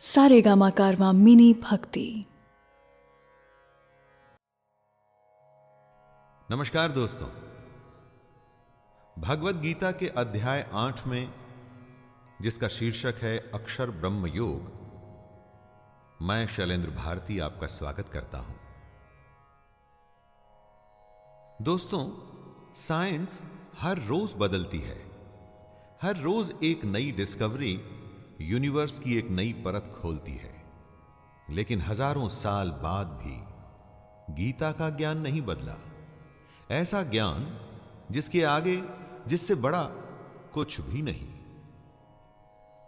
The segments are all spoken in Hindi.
सारेगामा कारवां मिनी भक्ति। नमस्कार दोस्तों, भगवत गीता के अध्याय 8 में, जिसका शीर्षक है अक्षर ब्रह्म योग, मैं शैलेंद्र भारती आपका स्वागत करता हूं। दोस्तों, साइंस हर रोज बदलती है। हर रोज एक नई डिस्कवरी यूनिवर्स की एक नई परत खोलती है। लेकिन हजारों साल बाद भी गीता का ज्ञान नहीं बदला। ऐसा ज्ञान जिसके आगे, जिससे बड़ा कुछ भी नहीं।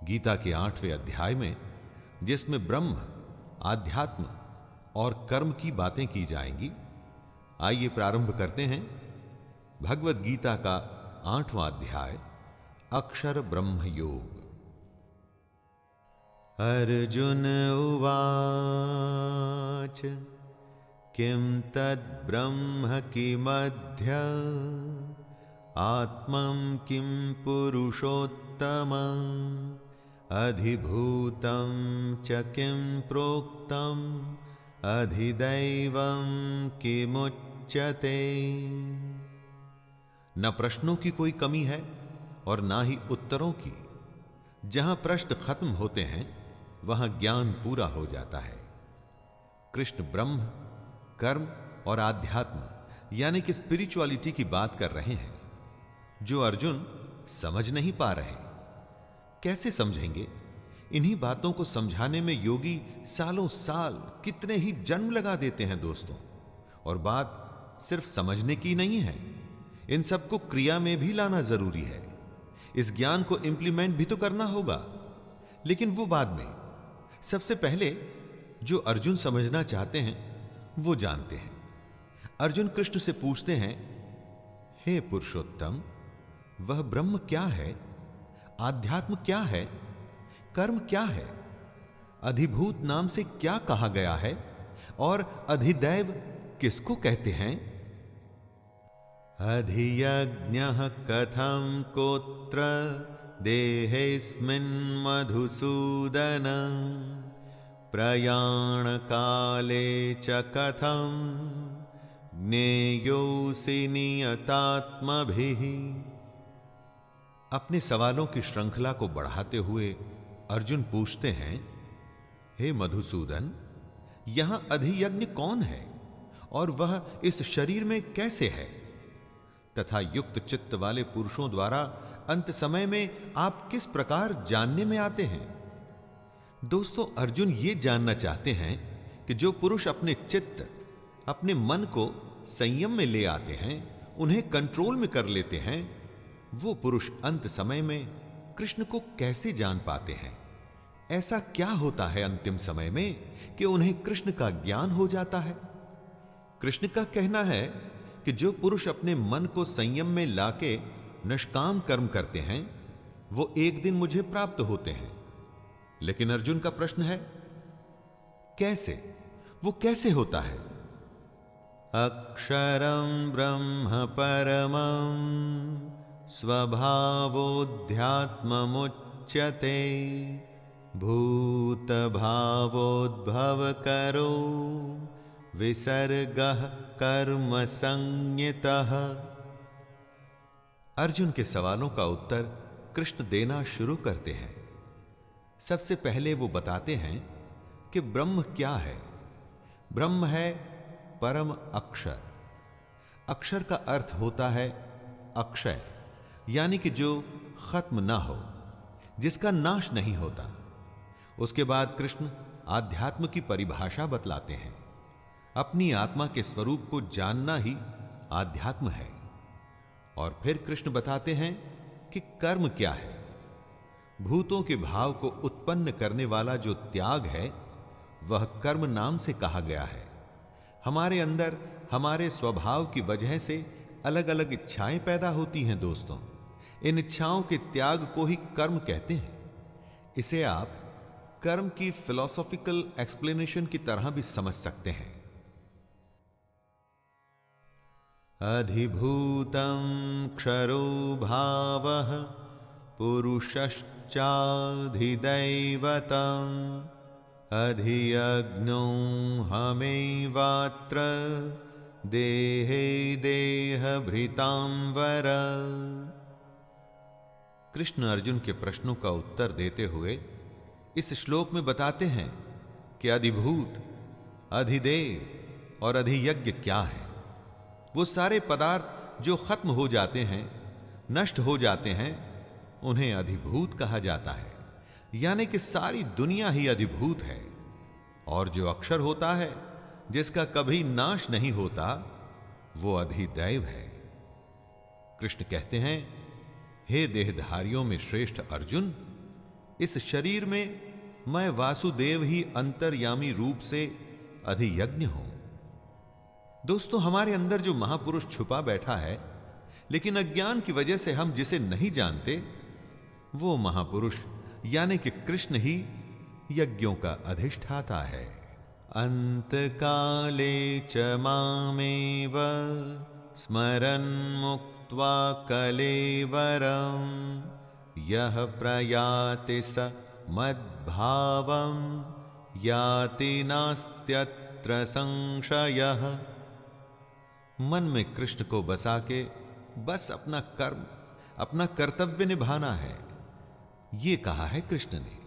गीता के 8वें अध्याय में, जिसमें ब्रह्म, आध्यात्म और कर्म की बातें की जाएंगी, आइए प्रारंभ करते हैं भगवत गीता का 8वां अध्याय, अक्षर ब्रह्म योग। अर्जुन उवाच किं तद् ब्रह्म किमध्य आत्मं किं पुरुषोत्तमं अधिभूतं च किं प्रोक्तम् अधिदैवं किमुच्यते। न प्रश्नों की कोई कमी है और ना ही उत्तरों की। जहां प्रश्न खत्म होते हैं वहां ज्ञान पूरा हो जाता है। कृष्ण ब्रह्म, कर्म और आध्यात्म यानी कि स्पिरिचुअलिटी की बात कर रहे हैं, जो अर्जुन समझ नहीं पा रहे। कैसे समझेंगे? इन्हीं बातों को समझाने में योगी सालों साल, कितने ही जन्म लगा देते हैं दोस्तों। और बात सिर्फ समझने की नहीं है, इन सबको क्रिया में भी लाना जरूरी है। इस ज्ञान को इंप्लीमेंट भी तो करना होगा, लेकिन वो बाद में। सबसे पहले जो अर्जुन समझना चाहते हैं वो जानते हैं। अर्जुन कृष्ण से पूछते हैं, हे पुरुषोत्तम, वह ब्रह्म क्या है? आध्यात्म क्या है? कर्म क्या है? अधिभूत नाम से क्या कहा गया है? और अधिदैव किसको कहते हैं? अधियज्ञः कथं कोत्र देहेऽस्मिन् मधुसूदन प्रयाण काले च कथं ज्ञेयोऽसि नियतात्मभिः। अपने सवालों की श्रृंखला को बढ़ाते हुए अर्जुन पूछते हैं, हे मधुसूदन, यहां अधियज्ञ कौन है और वह इस शरीर में कैसे है? तथा युक्त चित्त वाले पुरुषों द्वारा अंत समय में आप किस प्रकार जानने में आते हैं? दोस्तों, अर्जुन ये जानना चाहते हैं कि जो पुरुष अपने चित्त, अपने मन को संयम में ले आते हैं, उन्हें कंट्रोल में कर लेते हैं, वो पुरुष अंत समय में कृष्ण को कैसे जान पाते हैं? ऐसा क्या होता है अंतिम समय में कि उन्हें कृष्ण का ज्ञान हो जाता है? कृष्ण का कहना है कि जो पुरुष अपने मन को संयम में लाके निष्काम कर्म करते हैं, वो एक दिन मुझे प्राप्त होते हैं। लेकिन अर्जुन का प्रश्न है, कैसे? वो कैसे होता है? अक्षरं ब्रह्म परमं स्वभावोऽध्यात्ममुच्यते भूत भावोद्भव करो विसर्गः कर्म संज्ञितः। अर्जुन के सवालों का उत्तर कृष्ण देना शुरू करते हैं। सबसे पहले वो बताते हैं कि ब्रह्म क्या है। ब्रह्म है परम अक्षर। अक्षर का अर्थ होता है अक्षय, यानी कि जो खत्म ना हो, जिसका नाश नहीं होता। उसके बाद कृष्ण आध्यात्म की परिभाषा बतलाते हैं। अपनी आत्मा के स्वरूप को जानना ही आध्यात्म है। और फिर कृष्ण बताते हैं कि कर्म क्या है। भूतों के भाव को उत्पन्न करने वाला जो त्याग है, वह कर्म नाम से कहा गया है। हमारे अंदर हमारे स्वभाव की वजह से अलग अलग इच्छाएं पैदा होती हैं दोस्तों। इन इच्छाओं के त्याग को ही कर्म कहते हैं। इसे आप कर्म की फिलॉसॉफिकल एक्सप्लेनेशन की तरह भी समझ सकते हैं। अधिभूतं क्षरो भावः पुरुषश्चाधिदैवतं अधियज्ञो हमेवात्र देहे देहभृतांवर। कृष्ण अर्जुन के प्रश्नों का उत्तर देते हुए इस श्लोक में बताते हैं कि अधिभूत, अधिदेव और अधियज्ञ क्या है। वो सारे पदार्थ जो खत्म हो जाते हैं, नष्ट हो जाते हैं, उन्हें अधिभूत कहा जाता है। यानी कि सारी दुनिया ही अधिभूत है। और जो अक्षर होता है, जिसका कभी नाश नहीं होता, वो अधिदैव है। कृष्ण कहते हैं, हे देहधारियों में श्रेष्ठ अर्जुन, इस शरीर में मैं वासुदेव ही अंतर्यामी रूप से अधियज्ञ हूं। दोस्तों, हमारे अंदर जो महापुरुष छुपा बैठा है, लेकिन अज्ञान की वजह से हम जिसे नहीं जानते, वो महापुरुष यानी कि कृष्ण ही यज्ञों का अधिष्ठाता है। अंतकाले च मामेव स्मरन् मुक्त्वा कलेवरं यः प्रयाति स मद्भावं याति नास्त्यत्र संशयः। मन में कृष्ण को बसा के बस अपना कर्म, अपना कर्तव्य निभाना है, ये कहा है कृष्ण ने।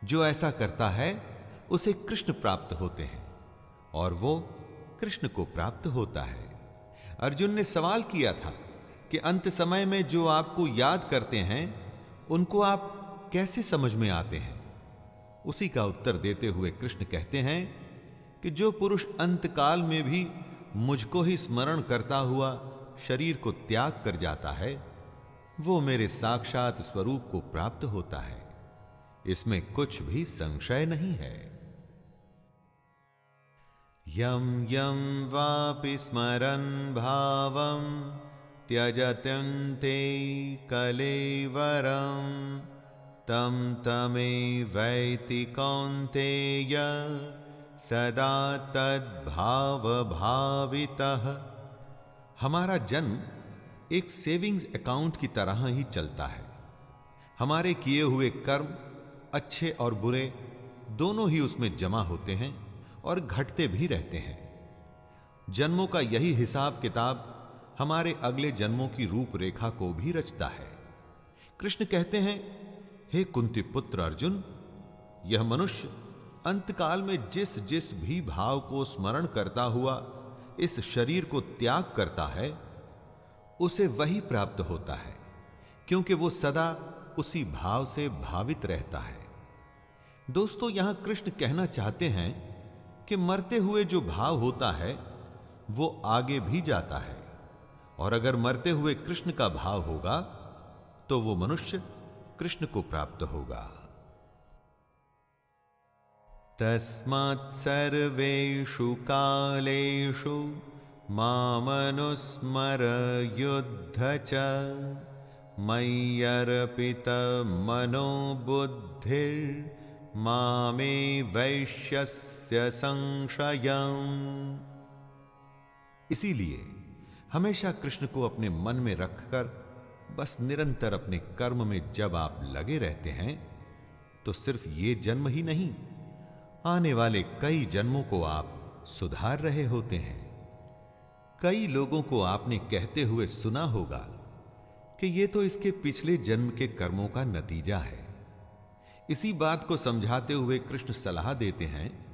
जो ऐसा करता है उसे कृष्ण प्राप्त होते हैं और वो कृष्ण को प्राप्त होता है। अर्जुन ने सवाल किया था कि अंत समय में जो आपको याद करते हैं, उनको आप कैसे समझ में आते हैं। उसी का उत्तर देते हुए कृष्ण कहते हैं कि जो पुरुष अंतकाल में भी मुझको ही स्मरण करता हुआ शरीर को त्याग कर जाता है, वो मेरे साक्षात स्वरूप को प्राप्त होता है। इसमें कुछ भी संशय नहीं है। यम यम वापि स्मरन् भावं त्यजत्यन्ते कलेवरं तं तमेवैति कौन्तेय सदा तद्भाव भावितः। हमारा जन्म एक सेविंग्स अकाउंट की तरह ही चलता है। हमारे किए हुए कर्म, अच्छे और बुरे, दोनों ही उसमें जमा होते हैं और घटते भी रहते हैं। जन्मों का यही हिसाब किताब हमारे अगले जन्मों की रूपरेखा को भी रचता है। कृष्ण कहते हैं, हे कुंती पुत्र अर्जुन, यह मनुष्य अंतकाल में जिस जिस भी भाव को स्मरण करता हुआ इस शरीर को त्याग करता है, उसे वही प्राप्त होता है, क्योंकि वो सदा उसी भाव से भावित रहता है। दोस्तों, यहां कृष्ण कहना चाहते हैं कि मरते हुए जो भाव होता है वो आगे भी जाता है, और अगर मरते हुए कृष्ण का भाव होगा तो वो मनुष्य कृष्ण को प्राप्त होगा। तस्मात् सर्वेषु कालेषु मामनुस्मर युद्ध च मय्यर्पित मनो बुद्धिर् मामे वैश्यस्य संशयम्। इसीलिए हमेशा कृष्ण को अपने मन में रखकर बस निरंतर अपने कर्म में जब आप लगे रहते हैं, तो सिर्फ ये जन्म ही नहीं, आने वाले कई जन्मों को आप सुधार रहे होते हैं। कई लोगों को आपने कहते हुए सुना होगा कि ये तो इसके पिछले जन्म के कर्मों का नतीजा है। इसी बात को समझाते हुए कृष्ण सलाह देते हैं,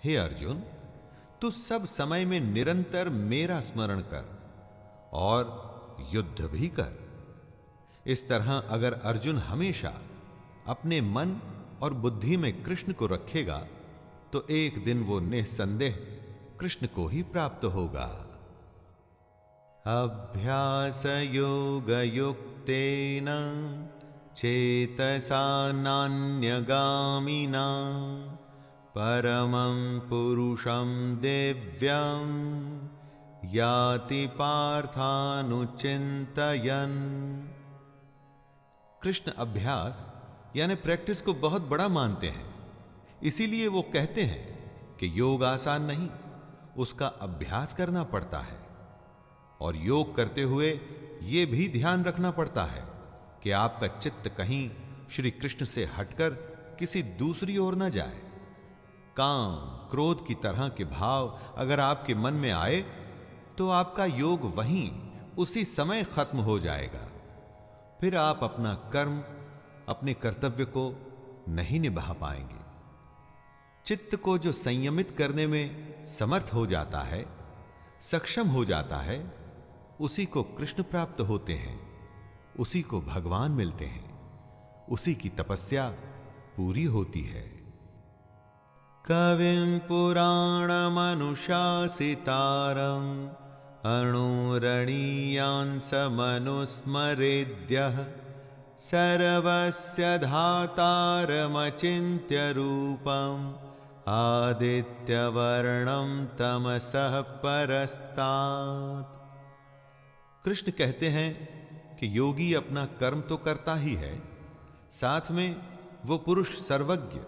हे अर्जुन, तू सब समय में निरंतर मेरा स्मरण कर और युद्ध भी कर। इस तरह अगर अर्जुन हमेशा अपने मन और बुद्धि में कृष्ण को रखेगा, तो एक दिन वो निसंदेह कृष्ण को ही प्राप्त होगा। अभ्यास योग युक्तेन चेतसा नान्यगामिना परमं पुरुषं दिव्यं याति पार्थानुचिन्तयन्। कृष्ण अभ्यास यानी प्रैक्टिस को बहुत बड़ा मानते हैं। इसीलिए वो कहते हैं कि योग आसान नहीं, उसका अभ्यास करना पड़ता है। और योग करते हुए यह भी ध्यान रखना पड़ता है कि आपका चित्त कहीं श्री कृष्ण से हटकर किसी दूसरी ओर न जाए। काम, क्रोध की तरह के भाव अगर आपके मन में आए तो आपका योग वहीं उसी समय खत्म हो जाएगा। फिर आप अपना कर्म, अपने कर्तव्य को नहीं निभा पाएंगे। चित्त को जो संयमित करने में समर्थ हो जाता है, सक्षम हो जाता है, उसी को कृष्ण प्राप्त होते हैं, उसी को भगवान मिलते हैं, उसी की तपस्या पूरी होती है। कविं पुराणमनुशासितारं अणुरणीयांसमनुस्मरेद्यः सर्वस्य धातारमचिन्त्य रूपम् आदित्यवर्णं तमसः परस्तात्। कृष्ण कहते हैं कि योगी अपना कर्म तो करता ही है, साथ में वो पुरुष सर्वज्ञ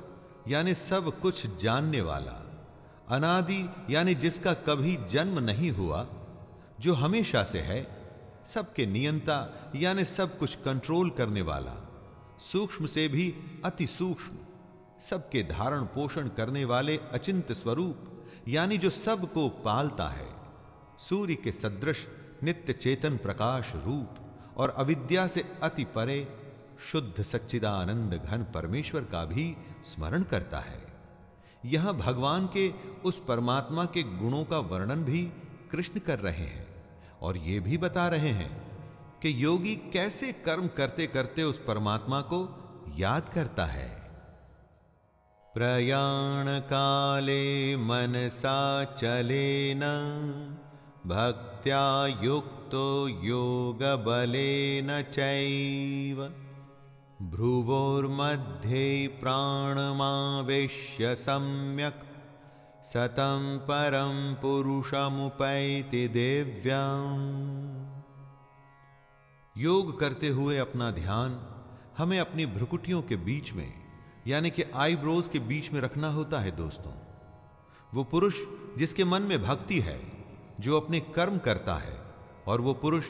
यानी सब कुछ जानने वाला, अनादि यानी जिसका कभी जन्म नहीं हुआ, जो हमेशा से है, सबके नियंता यानी सब कुछ कंट्रोल करने वाला, सूक्ष्म से भी अति सूक्ष्म, सबके धारण पोषण करने वाले अचिंत्य स्वरूप यानी जो सबको पालता है, सूर्य के सदृश नित्य चेतन प्रकाश रूप और अविद्या से अति परे शुद्ध सच्चिदानंद घन परमेश्वर का भी स्मरण करता है। यहां भगवान के उस परमात्मा के गुणों का वर्णन भी कृष्ण कर रहे हैं और ये भी बता रहे हैं कि योगी कैसे कर्म करते करते उस परमात्मा को याद करता है। प्रयाण काले मनसा चलेन भक्त्या युक्तो योग बलेन चैव भ्रुवोर्मध्ये प्राणमावेश्य सम्यक् सतं परं पुरुषमुपैति दिव्यम्। योग करते हुए अपना ध्यान हमें अपनी भ्रुकुटियों के बीच में यानी कि आईब्रोज के बीच में रखना होता है। दोस्तों, वो पुरुष जिसके मन में भक्ति है, जो अपने कर्म करता है, और वो पुरुष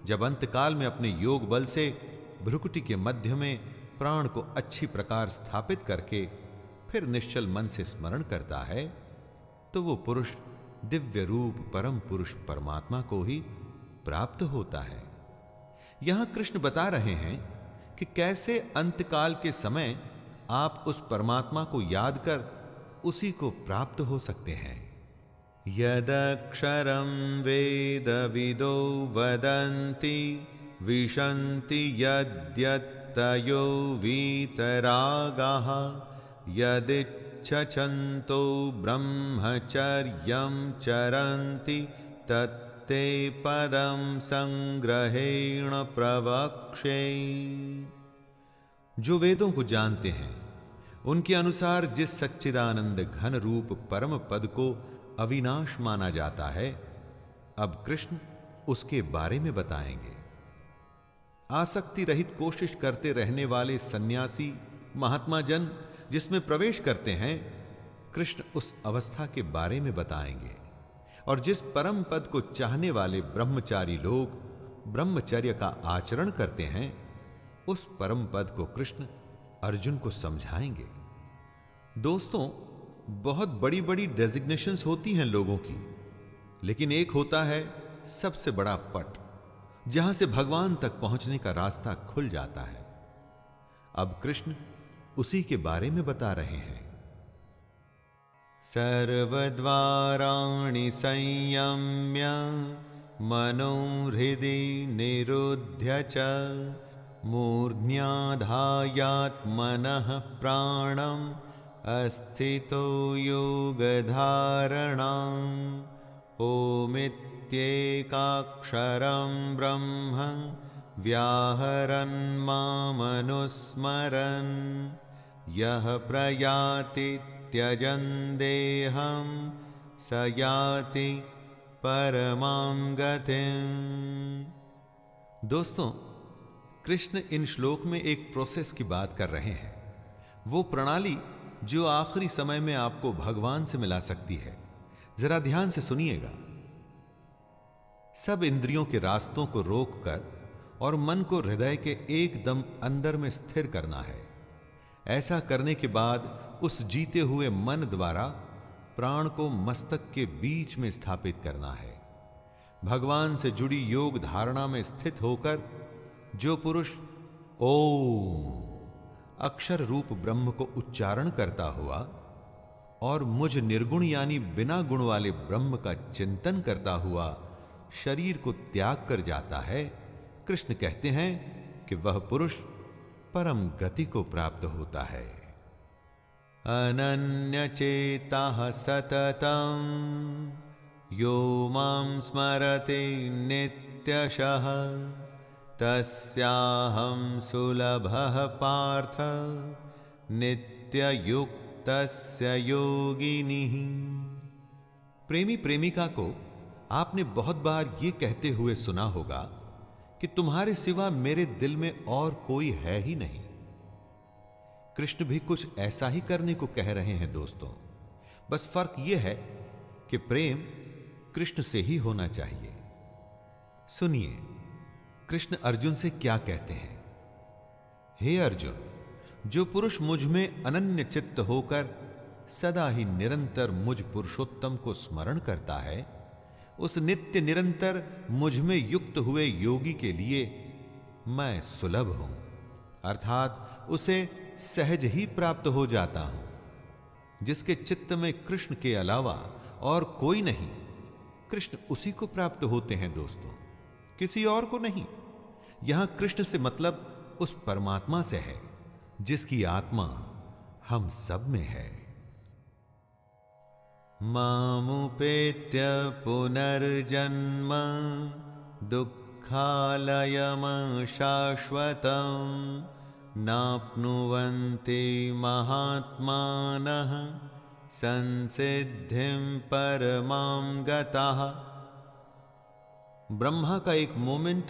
जब अंतकाल में अपने योग बल से भ्रुकुटी के मध्य में प्राण को अच्छी प्रकार स्थापित करके फिर निश्चल मन से स्मरण करता है, तो वो पुरुष दिव्य रूप परम पुरुष परमात्मा को ही प्राप्त होता है। यहां कृष्ण बता रहे हैं कि कैसे अंतकाल के समय आप उस परमात्मा को याद कर उसी को प्राप्त हो सकते हैं। यदक्षरं वेदविदो वदन्ति विशन्ति यद्यत्तयो वीतरागाः यदिच्छन्तो ब्रह्मचर्यं चरन्ति तत्ते पदं संग्रहेण प्रवक्ष्ये। जो वेदों को जानते हैं, उनके अनुसार जिस सच्चिदानंद घन रूप परम पद को अविनाश माना जाता है, अब कृष्ण उसके बारे में बताएंगे। आसक्ति रहित कोशिश करते रहने वाले सन्यासी महात्मा जन जिसमें प्रवेश करते हैं, कृष्ण उस अवस्था के बारे में बताएंगे। और जिस परम पद को चाहने वाले ब्रह्मचारी लोग ब्रह्मचर्य का आचरण करते हैं, उस परम पद को कृष्ण अर्जुन को समझाएंगे। दोस्तों, बहुत बड़ी बड़ी डेजिग्नेशंस होती हैं लोगों की, लेकिन एक होता है सबसे बड़ा पट, जहां से भगवान तक पहुंचने का रास्ता खुल जाता है। अब कृष्ण उसी के बारे में बता रहे हैं। सर्वद्वाराणि संयम्य मनोहृदि निरुध्य च मूर्ध्याधायात्मनः प्राणम् अस्थितो योगधारणाम् ओमित्येकाक्षरं ब्रह्म व्याहरन् मामनुस्मरन् यः प्रयाति त्यजन् देहं स याति परमां गतिम्। दोस्तों, कृष्ण इन श्लोक में एक प्रोसेस की बात कर रहे हैं, वो प्रणाली जो आखिरी समय में आपको भगवान से मिला सकती है। जरा ध्यान से सुनिएगा। सब इंद्रियों के रास्तों को रोककर और मन को हृदय के एकदम अंदर में स्थिर करना है। ऐसा करने के बाद उस जीते हुए मन द्वारा प्राण को मस्तक के बीच में स्थापित करना है। भगवान से जुड़ी योग धारणा में स्थित होकर जो पुरुष ओम अक्षर रूप ब्रह्म को उच्चारण करता हुआ और मुझ निर्गुण यानी बिना गुण वाले ब्रह्म का चिंतन करता हुआ शरीर को त्याग कर जाता है, कृष्ण कहते हैं कि वह पुरुष परम गति को प्राप्त होता है। अनन्य चेता सततम यो मां स्मरते नित्यशः तस्याहं सुलभः पार्थ नित्ययुक्तस्य योगिनिः। प्रेमी प्रेमिका को आपने बहुत बार ये कहते हुए सुना होगा कि तुम्हारे सिवा मेरे दिल में और कोई है ही नहीं। कृष्ण भी कुछ ऐसा ही करने को कह रहे हैं दोस्तों, बस फर्क यह है कि प्रेम कृष्ण से ही होना चाहिए। सुनिए कृष्ण अर्जुन से क्या कहते हैं। हे अर्जुन, जो पुरुष मुझ में अनन्य चित्त होकर सदा ही निरंतर मुझ पुरुषोत्तम को स्मरण करता है, उस नित्य निरंतर मुझ में युक्त हुए योगी के लिए मैं सुलभ हूं, अर्थात उसे सहज ही प्राप्त हो जाता हूं। जिसके चित्त में कृष्ण के अलावा और कोई नहीं, कृष्ण उसी को प्राप्त होते हैं दोस्तों, किसी और को नहीं। यहां कृष्ण से मतलब उस परमात्मा से है जिसकी आत्मा हम सब में है। मामुपेत्य पुनर्जन्म दुःखालयम शाश्वतम् नाप्नुवन्ति महात्मानः संसिद्धिं परमां गताः। ब्रह्मा का एक मोमेंट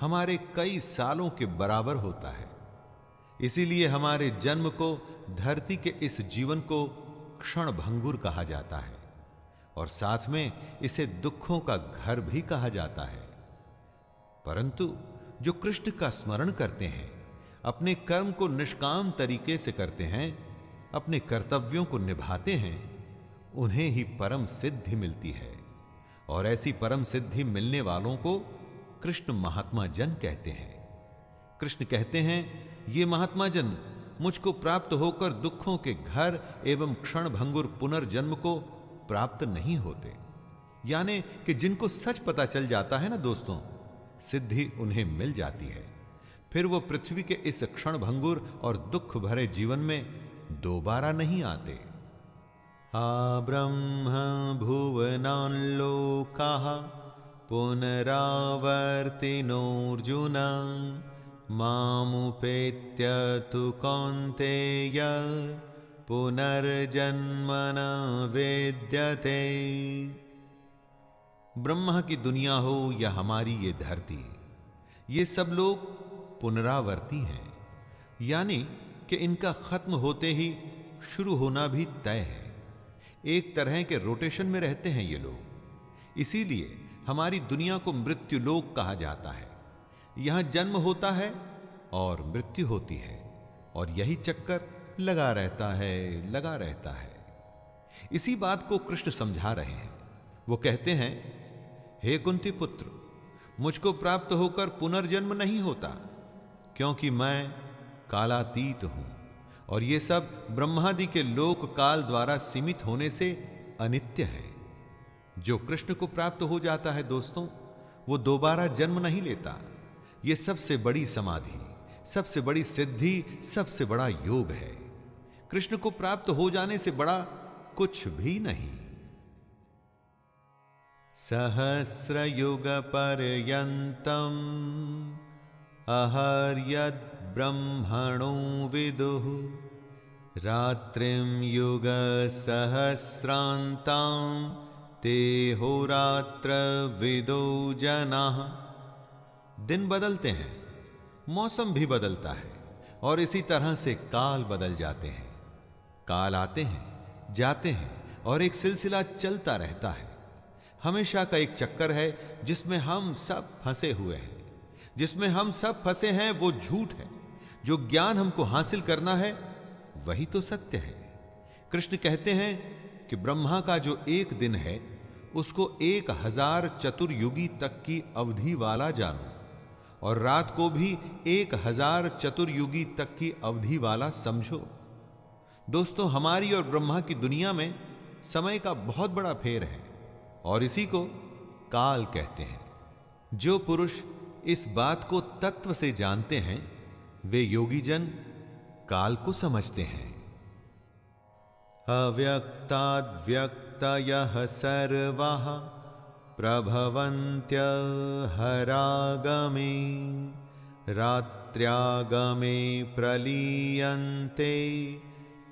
हमारे कई सालों के बराबर होता है, इसीलिए हमारे जन्म को, धरती के इस जीवन को क्षण भंगुर कहा जाता है और साथ में इसे दुखों का घर भी कहा जाता है। परंतु जो कृष्ण का स्मरण करते हैं, अपने कर्म को निष्काम तरीके से करते हैं, अपने कर्तव्यों को निभाते हैं, उन्हें ही परम सिद्धि मिलती है। और ऐसी परम सिद्धि मिलने वालों को कृष्ण महात्मा जन कहते हैं। कृष्ण कहते हैं, ये महात्मा जन मुझको प्राप्त होकर दुखों के घर एवं क्षण भंगुर पुनर्जन्म को प्राप्त नहीं होते। यानी कि जिनको सच पता चल जाता है ना दोस्तों, सिद्धि उन्हें मिल जाती है, फिर वो पृथ्वी के इस क्षण भंगुर और दुख भरे जीवन में दोबारा नहीं आते। आ ब्रह्म भुवनान् लोकाः पुनरावर्तिनोऽर्जुन मामुपेत्य तु कौन्तेय पुनर्जन्म न विद्यते। ब्रह्मा की दुनिया हो या हमारी ये धरती, ये सब लोग पुनरावर्ती हैं, यानी कि इनका खत्म होते ही शुरू होना भी तय है। एक तरह के रोटेशन में रहते हैं ये लोग, इसीलिए हमारी दुनिया को मृत्यु लोक कहा जाता है। यहां जन्म होता है और मृत्यु होती है, और यही चक्कर लगा रहता है। इसी बात को कृष्ण समझा रहे हैं। वो कहते हैं, हे कुंती पुत्र, मुझको प्राप्त होकर पुनर्जन्म नहीं होता, क्योंकि मैं कालातीत हूं और ये सब ब्रह्मादि के लोक काल द्वारा सीमित होने से अनित्य है। जो कृष्ण को प्राप्त हो जाता है दोस्तों, वो दोबारा जन्म नहीं लेता। ये सबसे बड़ी समाधि, सबसे बड़ी सिद्धि, सबसे बड़ा योग है। कृष्ण को प्राप्त हो जाने से बड़ा कुछ भी नहीं। सहस्रयुग पर्यन्तम् अहर्यद् ब्रह्मणो विदुः रात्रिं युग सहस्रान्तां तेहोरात्र विदो जनाः। दिन बदलते हैं, मौसम भी बदलता है, और इसी तरह से काल बदल जाते हैं। काल आते हैं, जाते हैं, और एक सिलसिला चलता रहता है। हमेशा का एक चक्कर है जिसमें हम सब फंसे हुए हैं। जिसमें हम सब फंसे हैं वो झूठ है। जो ज्ञान हमको हासिल करना है वही तो सत्य है। कृष्ण कहते हैं कि ब्रह्मा का जो एक दिन है उसको 1000 चतुर्युगी तक की अवधि वाला जानो, और रात को भी 1000 चतुर्युगी तक की अवधि वाला समझो। दोस्तों, हमारी और ब्रह्मा की दुनिया में समय का बहुत बड़ा फेर है, और इसी को काल कहते हैं। जो पुरुष इस बात को तत्व से जानते हैं वे योगी जन काल को समझते हैं। अव्यक्ताद्व्यक्तयः सर्वाः प्रभवन्त्य हरागमे रात्र्यागमे प्रलीयन्ते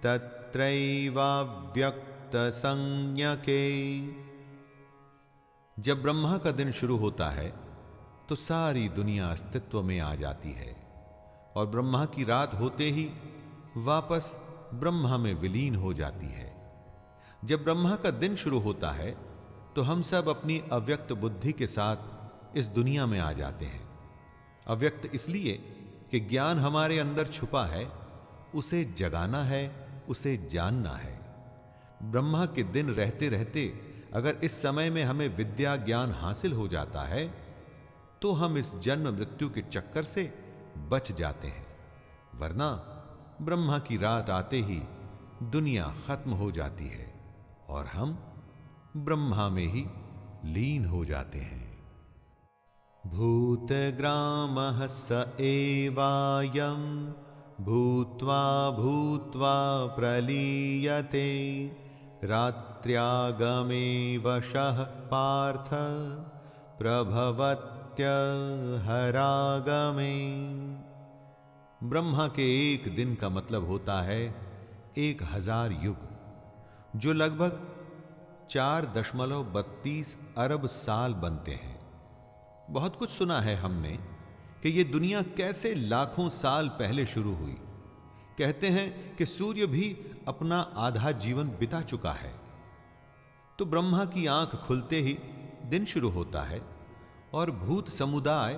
तत्रैवाव्यक्त संज्ञके। जब ब्रह्मा का दिन शुरू होता है तो सारी दुनिया अस्तित्व में आ जाती है, और ब्रह्मा की रात होते ही वापस ब्रह्मा में विलीन हो जाती है। जब ब्रह्मा का दिन शुरू होता है तो हम सब अपनी अव्यक्त बुद्धि के साथ इस दुनिया में आ जाते हैं। अव्यक्त इसलिए कि ज्ञान हमारे अंदर छुपा है, उसे जगाना है, उसे जानना है। ब्रह्मा के दिन रहते रहते अगर इस समय में हमें विद्या ज्ञान हासिल हो जाता है तो हम इस जन्म मृत्यु के चक्कर से बच जाते हैं, वरना ब्रह्मा की रात आते ही दुनिया खत्म हो जाती है और हम ब्रह्मा में ही लीन हो जाते हैं। भूतग्रामः स एवायं भूत्वा भूत्वा प्रलीयते रात्र्यागमे वशः पार्थ प्रभवत्यहरागमे। ब्रह्मा के एक दिन का मतलब होता है 1000 युग, जो लगभग 4.32 अरब साल बनते हैं। बहुत कुछ सुना है हमने कि यह दुनिया कैसे लाखों साल पहले शुरू हुई। कहते हैं कि सूर्य भी अपना आधा जीवन बिता चुका है। तो ब्रह्मा की आंख खुलते ही दिन शुरू होता है और भूत समुदाय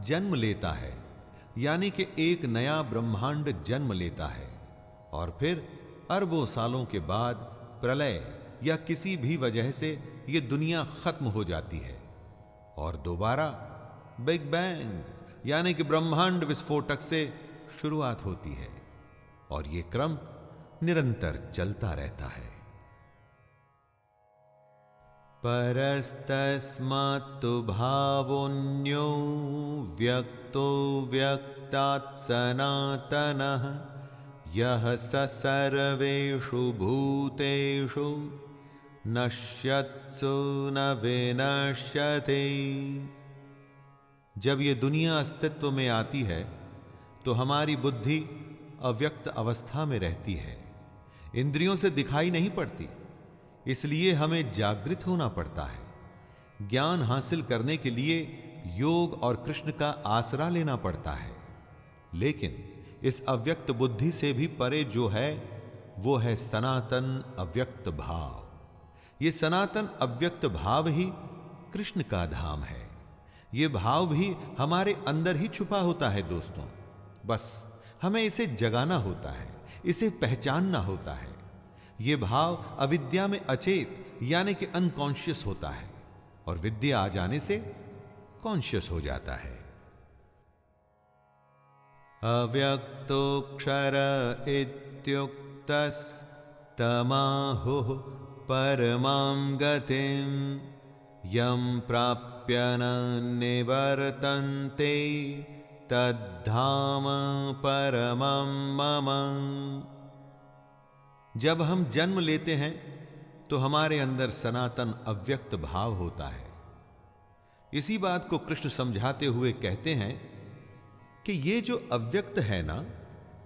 जन्म लेता है, यानी कि एक नया ब्रह्मांड जन्म लेता है, और फिर अरबों सालों के बाद प्रलय या किसी भी वजह से यह दुनिया खत्म हो जाती है और दोबारा बिग बैंग यानी कि ब्रह्मांड विस्फोटक से शुरुआत होती है, और यह क्रम निरंतर चलता रहता है। परस्तस्मात्तु भावोऽन्यो व्यक्तो व्यक्तात् सनातनः यः स सर्वेषु भूतेषु नश्यत्सु न विनश्यते। जब ये दुनिया अस्तित्व में आती है तो हमारी बुद्धि अव्यक्त अवस्था में रहती है, इंद्रियों से दिखाई नहीं पड़ती, इसलिए हमें जागृत होना पड़ता है। ज्ञान हासिल करने के लिए योग और कृष्ण का आसरा लेना पड़ता है, लेकिन इस अव्यक्त बुद्धि से भी परे जो है वो है सनातन अव्यक्त भाव। ये सनातन अव्यक्त भाव ही कृष्ण का धाम है। ये भाव भी हमारे अंदर ही छुपा होता है दोस्तों, बस हमें इसे जगाना होता है, इसे पहचानना होता है। ये भाव अविद्या में अचेत यानी कि अनकॉन्शियस होता है, और विद्या आ जाने से कॉन्शियस हो जाता है। अव्यक्तोऽक्षर इत्युक्तस्तमाहुः परमां गतिं यं प्राप्य न निवर्तन्ते तद्धाम परमं मम। जब हम जन्म लेते हैं तो हमारे अंदर सनातन अव्यक्त भाव होता है। इसी बात को कृष्ण समझाते हुए कहते हैं कि ये जो अव्यक्त है ना,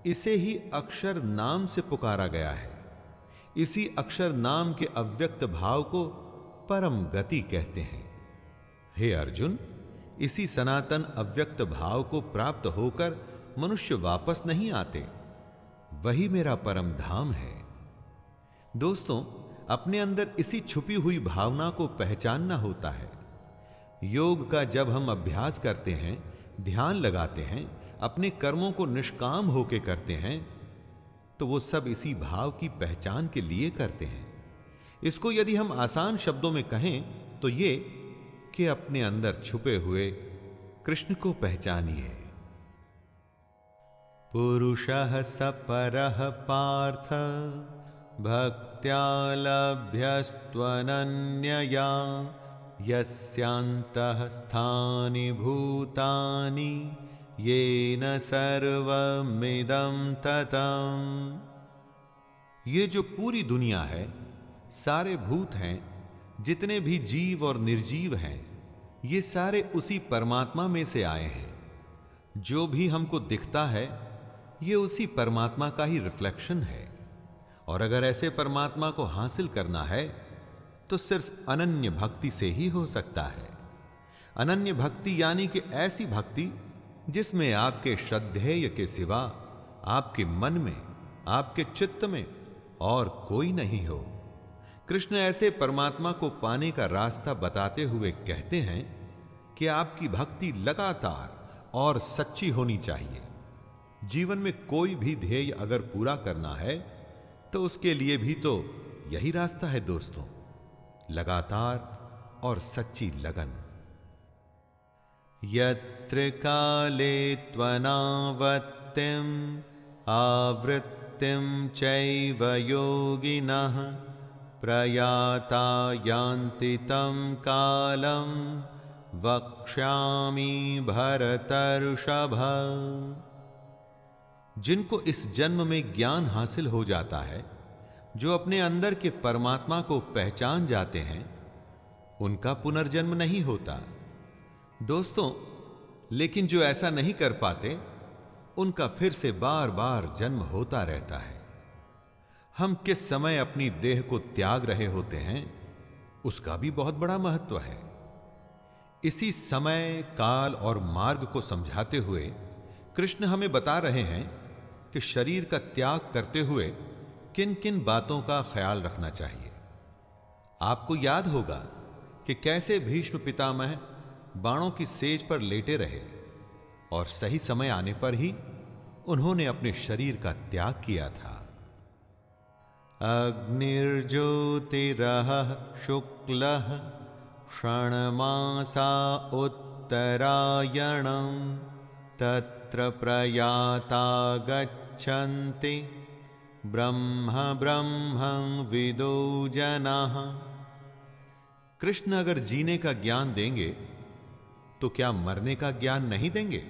इसे ही अक्षर नाम से पुकारा गया है। इसी अक्षर नाम के अव्यक्त भाव को परम गति कहते हैं। हे अर्जुन, इसी सनातन अव्यक्त भाव को प्राप्त होकर मनुष्य वापस नहीं आते, वही मेरा परम धाम है। दोस्तों, अपने अंदर इसी छुपी हुई भावना को पहचानना होता है। योग का जब हम अभ्यास करते हैं, ध्यान लगाते हैं, अपने कर्मों को निष्काम होके करते हैं, तो वो सब इसी भाव की पहचान के लिए करते हैं। इसको यदि हम आसान शब्दों में कहें तो ये कि अपने अंदर छुपे हुए कृष्ण को पहचानिए। पुरुषः सपरः पार्थ भक्त्या लभ्यस्त्वनन्यया यस्यान्तः स्थानि भूतानि येन सर्वमिदं ततम्। ये जो पूरी दुनिया है, सारे भूत हैं, जितने भी जीव और निर्जीव हैं, ये सारे उसी परमात्मा में से आए हैं। जो भी हमको दिखता है ये उसी परमात्मा का ही रिफ्लेक्शन है। और अगर ऐसे परमात्मा को हासिल करना है तो सिर्फ अनन्य भक्ति से ही हो सकता है। अनन्य भक्ति यानी कि ऐसी भक्ति जिसमें आपके श्रद्धेय के सिवा आपके मन में, आपके चित्त में और कोई नहीं हो। कृष्ण ऐसे परमात्मा को पाने का रास्ता बताते हुए कहते हैं कि आपकी भक्ति लगातार और सच्ची होनी चाहिए। जीवन में कोई भी ध्येय अगर पूरा करना है तो उसके लिए भी तो यही रास्ता है दोस्तों, लगातार और सच्ची लगन। यत्र काले त्वनावत्तिम आवृत्तिम चैव योगिनः प्रयाता यान्ति तं कालं वक्ष्यामि भरतर्षभ। जिनको इस जन्म में ज्ञान हासिल हो जाता है, जो अपने अंदर के परमात्मा को पहचान जाते हैं, उनका पुनर्जन्म नहीं होता दोस्तों। लेकिन जो ऐसा नहीं कर पाते, उनका फिर से बार बार जन्म होता रहता है। हम किस समय अपनी देह को त्याग रहे होते हैं, उसका भी बहुत बड़ा महत्व है। इसी समय, काल और मार्ग को समझाते हुए कृष्ण हमें बता रहे हैं कि शरीर का त्याग करते हुए किन किन बातों का ख्याल रखना चाहिए। आपको याद होगा कि कैसे भीष्म पितामह बाणों की सेज पर लेटे रहे और सही समय आने पर ही उन्होंने अपने शरीर का त्याग किया था। अग्निर्ज्योतिरः शुक्लः षण्मासा उत्तरायणं तत्र प्रयाता गच्छन्ति ब्रह्म ब्रह्मं विदो जनाः। कृष्ण अगर जीने का ज्ञान देंगे तो क्या मरने का ज्ञान नहीं देंगे?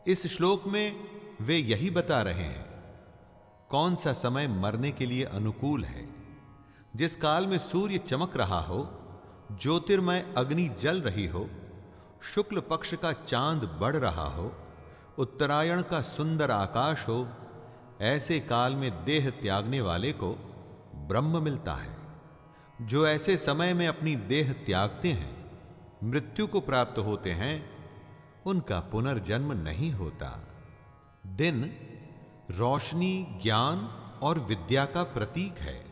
इस श्लोक में वे यही बता रहे हैं। कौन सा समय मरने के लिए अनुकूल है? जिस काल में सूर्य चमक रहा हो, ज्योतिर्मय अग्नि जल रही हो, शुक्ल पक्ष का चांद बढ़ रहा हो, उत्तरायण का सुंदर आकाश हो, ऐसे काल में देह त्यागने वाले को ब्रह्म मिलता है। जो ऐसे समय में अपनी देह त्यागते हैं, मृत्यु को प्राप्त होते हैं, उनका पुनर्जन्म नहीं होता। दिन रोशनी, ज्ञान और विद्या का प्रतीक है।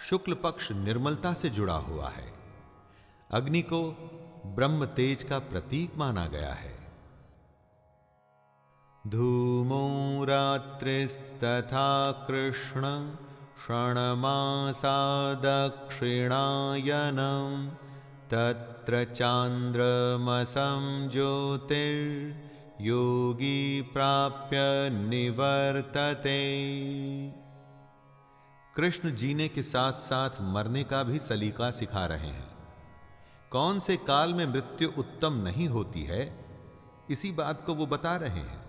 शुक्ल पक्ष निर्मलता से जुड़ा हुआ है। अग्नि को ब्रह्म तेज का प्रतीक माना गया है। धूमो रात्रिस्तथा कृष्ण षण्मासा दक्षिणायनं तत्र चांद्रमसं ज्योतिर्योगी प्राप्य निवर्तते। कृष्ण जीने के साथ साथ मरने का भी सलीका सिखा रहे हैं। कौन से काल में मृत्यु उत्तम नहीं होती है, इसी बात को वो बता रहे हैं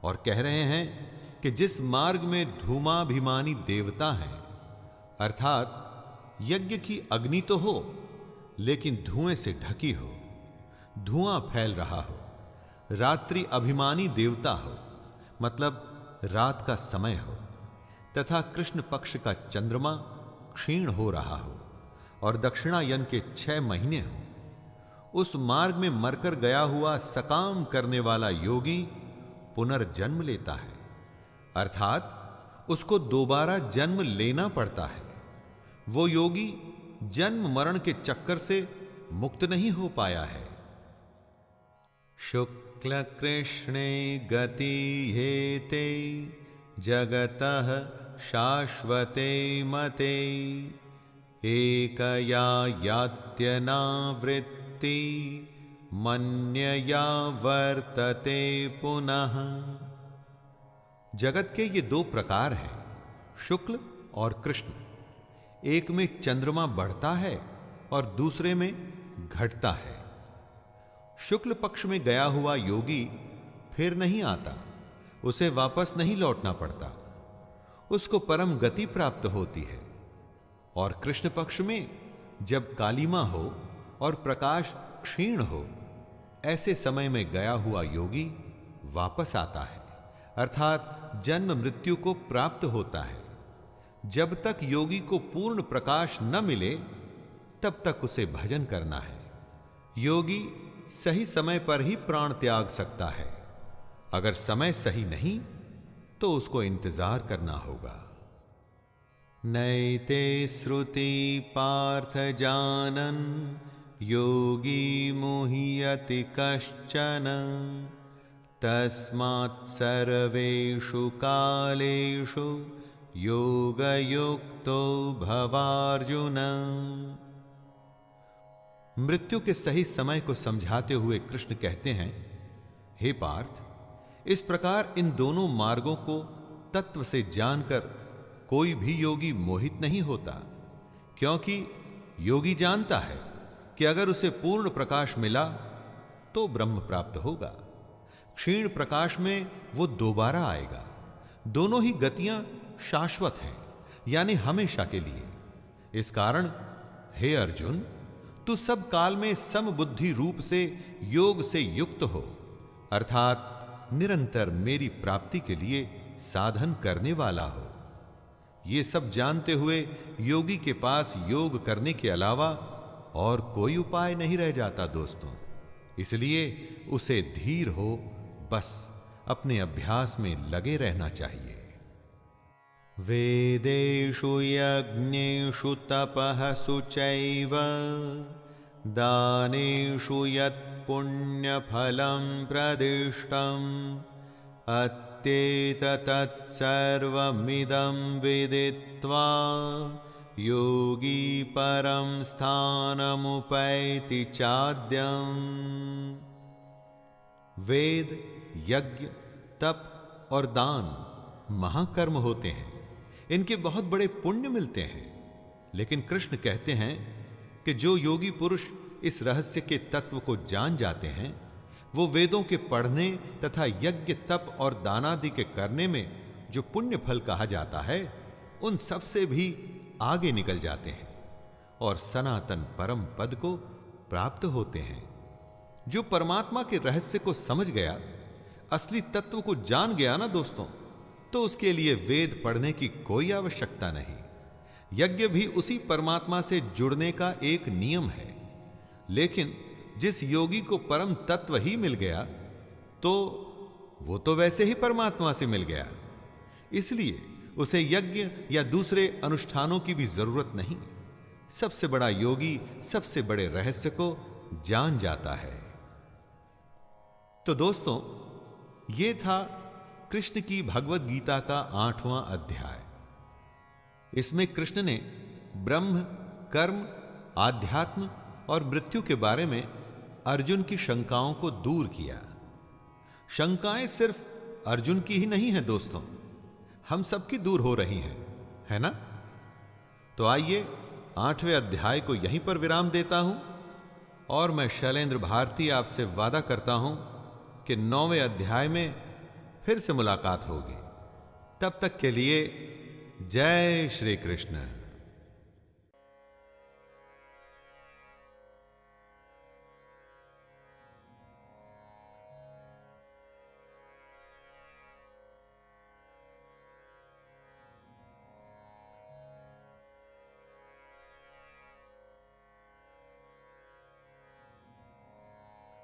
और कह रहे हैं कि जिस मार्ग में धूमाभिमानी देवता हैं, अर्थात यज्ञ की अग्नि तो हो लेकिन धुएं से ढकी हो, धुआं फैल रहा हो, रात्रि अभिमानी देवता हो, मतलब रात का समय हो, तथा कृष्ण पक्ष का चंद्रमा क्षीण हो रहा हो और दक्षिणायन के 6 महीने हो, उस मार्ग में मरकर गया हुआ सकाम करने वाला योगी पुनर्जन्म लेता है, अर्थात उसको दोबारा जन्म लेना पड़ता है। वो योगी जन्म मरण के चक्कर से मुक्त नहीं हो पाया है। शुक्ल कृष्णे गति हेते जगतः शाश्वते मते एकया यात्यनावृत्ति मन्यया वर्तते पुनः। जगत के ये दो प्रकार हैं, शुक्ल और कृष्ण। एक में चंद्रमा बढ़ता है और दूसरे में घटता है। शुक्ल पक्ष में गया हुआ योगी फिर नहीं आता, उसे वापस नहीं लौटना पड़ता, उसको परम गति प्राप्त होती है। और कृष्ण पक्ष में जब कालिमा हो और प्रकाश क्षीण हो, ऐसे समय में गया हुआ योगी वापस आता है, अर्थात जन्म मृत्यु को प्राप्त होता है। जब तक योगी को पूर्ण प्रकाश न मिले तब तक उसे भजन करना है। योगी सही समय पर ही प्राण त्याग सकता है। अगर समय सही नहीं तो उसको इंतजार करना होगा। नैते श्रुति पार्थ जानन योगी मुह्यति कश्चन तस्मात् सर्वेषु कालेषु योगयुक्तो भवार्जुन। मृत्यु के सही समय को समझाते हुए कृष्ण कहते हैं, हे पार्थ, इस प्रकार इन दोनों मार्गों को तत्व से जानकर कोई भी योगी मोहित नहीं होता, क्योंकि योगी जानता है कि अगर उसे पूर्ण प्रकाश मिला तो ब्रह्म प्राप्त होगा, क्षीण प्रकाश में वो दोबारा आएगा। दोनों ही गतियां शाश्वत हैं, यानी हमेशा के लिए। इस कारण हे अर्जुन, तू सब काल में समबुद्धि रूप से योग से युक्त हो, अर्थात निरंतर मेरी प्राप्ति के लिए साधन करने वाला हो। ये सब जानते हुए योगी के पास योग करने के अलावा और कोई उपाय नहीं रह जाता दोस्तों। इसलिए उसे धीर हो बस अपने अभ्यास में लगे रहना चाहिए। वेदेषु यज्ञेषु तपः शुचैव दानेषु यत् पुण्यफलं प्रदिष्टम् अत्येतत्सर्वमिदं विदित्वा योगी परं स्थानमुपैति चाद्यम्। वेद, यज्ञ, तप और दान महाकर्म होते हैं, इनके बहुत बड़े पुण्य मिलते हैं। लेकिन कृष्ण कहते हैं कि जो योगी पुरुष इस रहस्य के तत्व को जान जाते हैं, वो वेदों के पढ़ने तथा यज्ञ, तप और दानादि के करने में जो पुण्य फल कहा जाता है, उन सब से भी आगे निकल जाते हैं और सनातन परम पद को प्राप्त होते हैं। जो परमात्मा के रहस्य को समझ गया, असली तत्व को जान गया ना दोस्तों, तो उसके लिए वेद पढ़ने की कोई आवश्यकता नहीं। यज्ञ भी उसी परमात्मा से जुड़ने का एक नियम है। लेकिन जिस योगी को परम तत्व ही मिल गया, तो वो तो वैसे ही परमात्मा से मिल गया, इसलिए उसे यज्ञ या दूसरे अनुष्ठानों की भी जरूरत नहीं। सबसे बड़ा योगी सबसे बड़े रहस्य को जान जाता है। तो दोस्तों, ये था कृष्ण की भगवत गीता का 8वां अध्याय। इसमें कृष्ण ने ब्रह्म, कर्म, आध्यात्म और मृत्यु के बारे में अर्जुन की शंकाओं को दूर किया। शंकाएं सिर्फ अर्जुन की ही नहीं है दोस्तों, हम सबकी दूर हो रही हैं, है ना? तो आइए 8वें अध्याय को यहीं पर विराम देता हूं और मैं शैलेंद्र भारती आपसे वादा करता हूं कि 9वें अध्याय में फिर से मुलाकात होगी। तब तक के लिए जय श्री कृष्ण।